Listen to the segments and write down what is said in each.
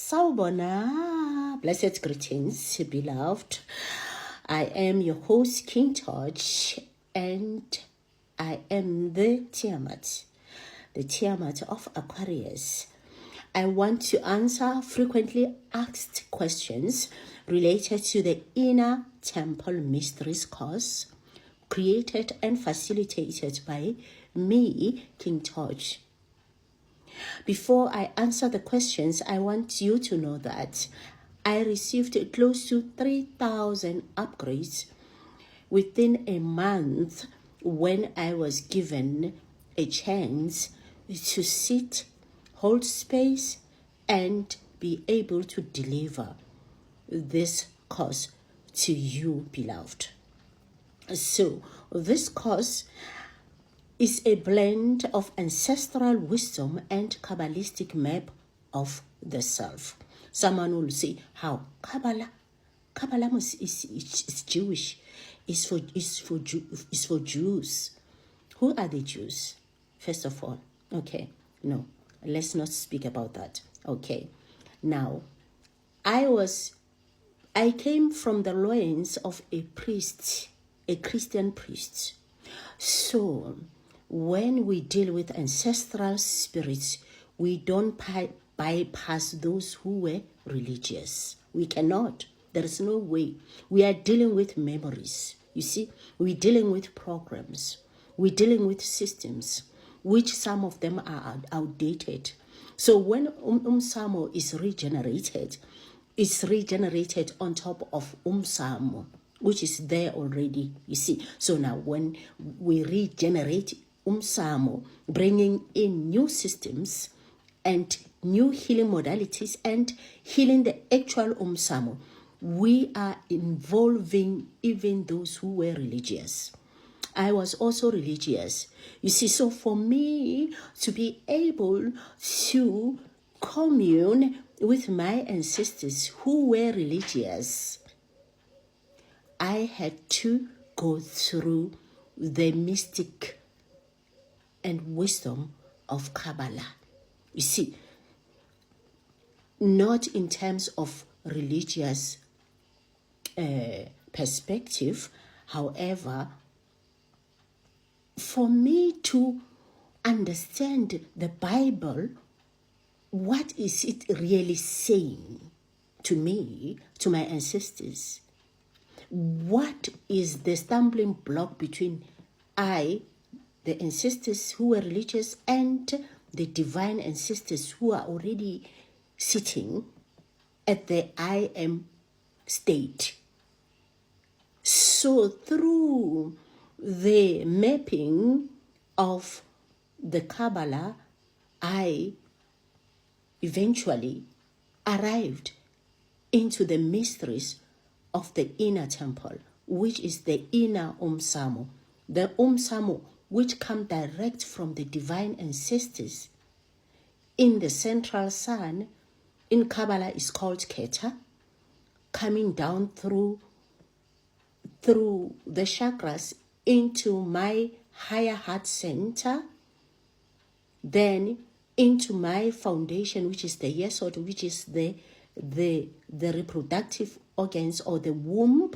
Sawubona, blessed greetings, beloved. I am your host, King Torch, and I am the Tiamat of Aquarius. I want to answer frequently asked questions related to the Inner Temple Mysteries course, created and facilitated by me, King Torch. Before I answer the questions, I want you to know that I received close to 3,000 upgrades within a month when I was given a chance to sit, hold space, and be able to deliver this course to you, beloved. So, this course is a blend of ancestral wisdom and Kabbalistic map of the self. Someone will say, how? Kabbalah is Jewish. It's for Jews. Who are the Jews? First of all, okay, no, let's not speak about that. Okay, now, I came from the loins of a priest, a Christian priest. So, when we deal with ancestral spirits, we don't bypass those who were religious. We cannot. There is no way. We are dealing with memories. You see, we're dealing with programs. We're dealing with systems, which some of them are outdated. So when Umsamo is regenerated, it's regenerated on top of Umsamo, which is there already, you see. So now when we regenerate Umsamo, bringing in new systems and new healing modalities and healing the actual Umsamo, we are involving even those who were religious. I was also religious. You see, so for me to be able to commune with my ancestors who were religious, I had to go through the mystic and wisdom of Kabbalah. You see, not in terms of religious perspective, however, for me to understand the Bible, what is it really saying to me, to my ancestors? What is the stumbling block between the ancestors who were religious, and the divine ancestors who are already sitting at the I am state? So through the mapping of the Kabbalah, I eventually arrived into the mysteries of the inner temple, which is the inner Umsamo. The Umsamo, which come direct from the divine ancestors. In the central sun, in Kabbalah is called Keta, coming down through the chakras into my higher heart center, then into my foundation, which is the Yesod, which is the reproductive organs or the womb,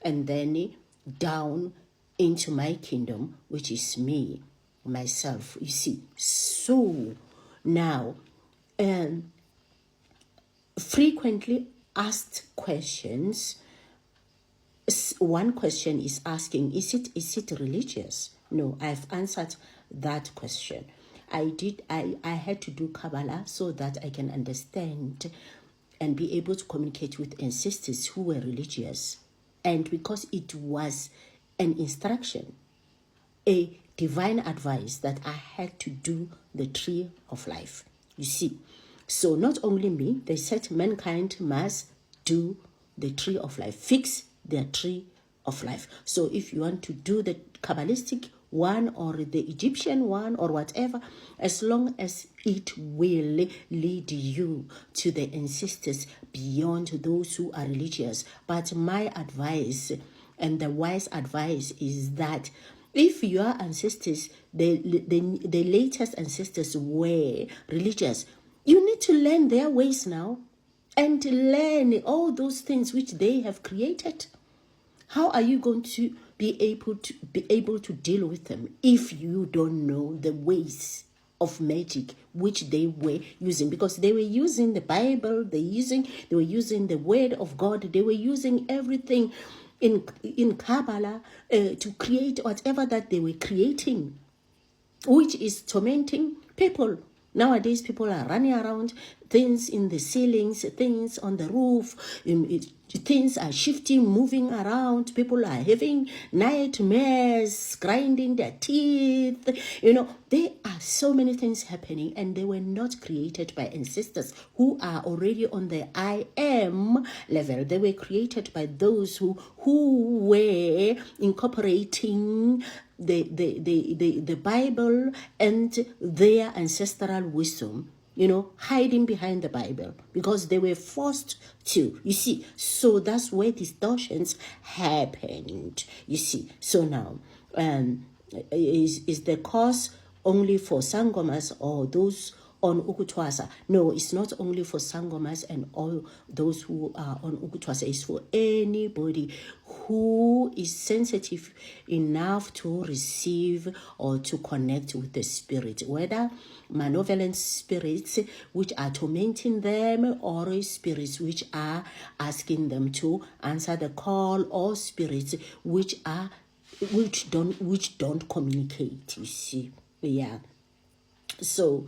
and then down into my kingdom, which is me, myself, you see. So now, frequently asked questions. One question is asking, is it religious? No, I've answered that question. I had to do Kabbalah so that I can understand and be able to communicate with ancestors who were religious. And because it was an instruction, a divine advice, that I had to do the tree of life. You see, so not only me, they said mankind must do the tree of life, fix their tree of life. So if you want to do the Kabbalistic one or the Egyptian one or whatever, as long as it will lead you to the ancestors beyond those who are religious. But my advice and the wise advice is that if your ancestors, the latest ancestors were religious, you need to learn their ways now. and learn all those things which they have created. How are you going to be able to deal with them if you don't know the ways of magic which they were using? Because they were using the Bible, they were using the word of God, they were using everything in Kabbalah to create whatever that they were creating, which is tormenting people. Nowadays, people are running around, things in the ceilings, things on the roof, things are shifting, moving around. People are having nightmares, grinding their teeth. There are so many things happening, and they were not created by ancestors who are already on the I am level. They were created by those who were incorporating the Bible and their ancestral wisdom, hiding behind the Bible because they were forced to, you see. So that's where distortions happened, you see. So now, is the cause only for Sangomas or those on Ukutwasa? No, it's not only for Sangomas and all those who are on Ukutwasa. It's for anybody who is sensitive enough to receive or to connect with the spirit, whether malevolent spirits which are tormenting them, or spirits which are asking them to answer the call, or spirits which don't communicate, you see. Yeah. So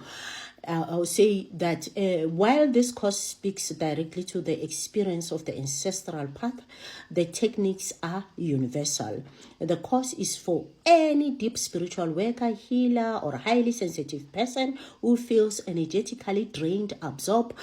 I'll say that while this course speaks directly to the experience of the ancestral path, the techniques are universal. The course is for any deep spiritual worker, healer, or highly sensitive person who feels energetically drained, absorbed,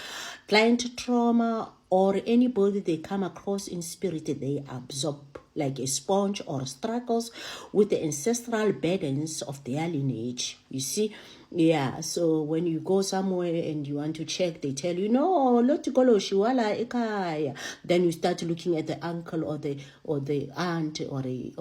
client trauma, or anybody they come across in spirit, they absorb like a sponge, or struggles with the ancestral burdens of their lineage, you see. Yeah, so when you go somewhere and you want to check, they tell you, no, not golo shiwala ekaya. Then you start looking at the uncle or the aunt or the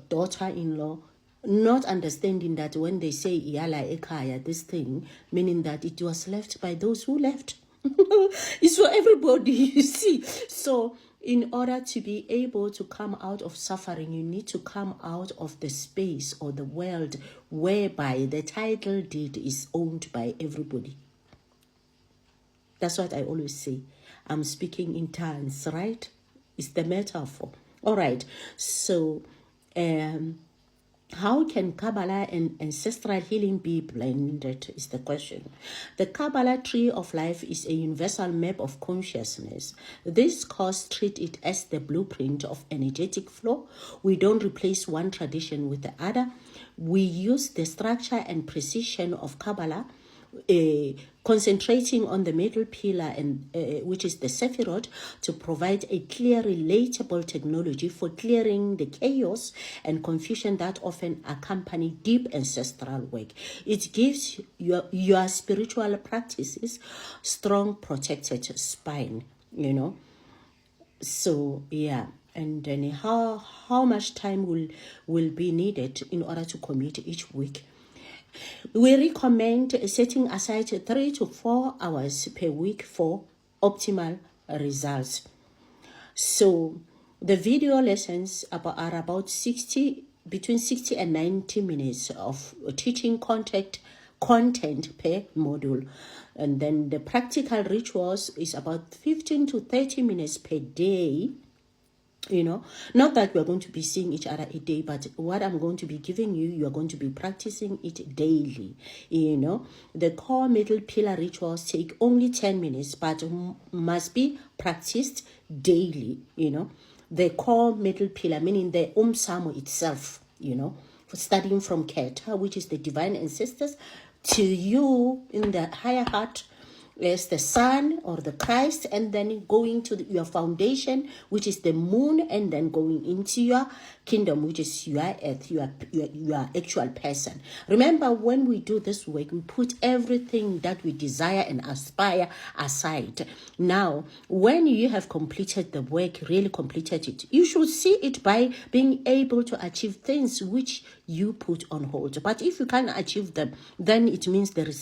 daughter-in-law, not understanding that when they say yala ekaya, this thing, meaning that it was left by those who left. It's for everybody, you see. So in order to be able to come out of suffering, you need to come out of the space or the world whereby the title deed is owned by everybody. That's what I always say. I'm speaking in tongues, right? It's the metaphor. All right. So, how can Kabbalah and ancestral healing be blended is the question. The Kabbalah tree of life is a universal map of consciousness. This course treats it as the blueprint of energetic flow. We don't replace one tradition with the other. We use the structure and precision of Kabbalah, concentrating on the middle pillar, and which is the Sephirot, to provide a clear, relatable technology for clearing the chaos and confusion that often accompany deep ancestral work. It gives your spiritual practices strong, protected spine, So yeah. And then how much time will be needed in order to commit each week? We recommend setting aside 3 to 4 hours per week for optimal results. So the video lessons are about between 60 and 90 minutes of teaching content per module. And then the practical rituals is about 15 to 30 minutes per day. Not that we're going to be seeing each other a day, but what I'm going to be giving you are going to be practicing it daily. The core middle pillar rituals take only 10 minutes, but must be practiced daily. The core middle pillar, meaning the Umsamo itself, starting from Keta, which is the divine ancestors, to you in the higher heart, as the sun or the Christ, and then going to your foundation, which is the moon, and then going into your kingdom, which is your earth, your actual person. Remember, when we do this work, we put everything that we desire and aspire aside. Now, when you have completed the work, really completed it, you should see it by being able to achieve things which you put on hold. But if you can't achieve them, then it means there is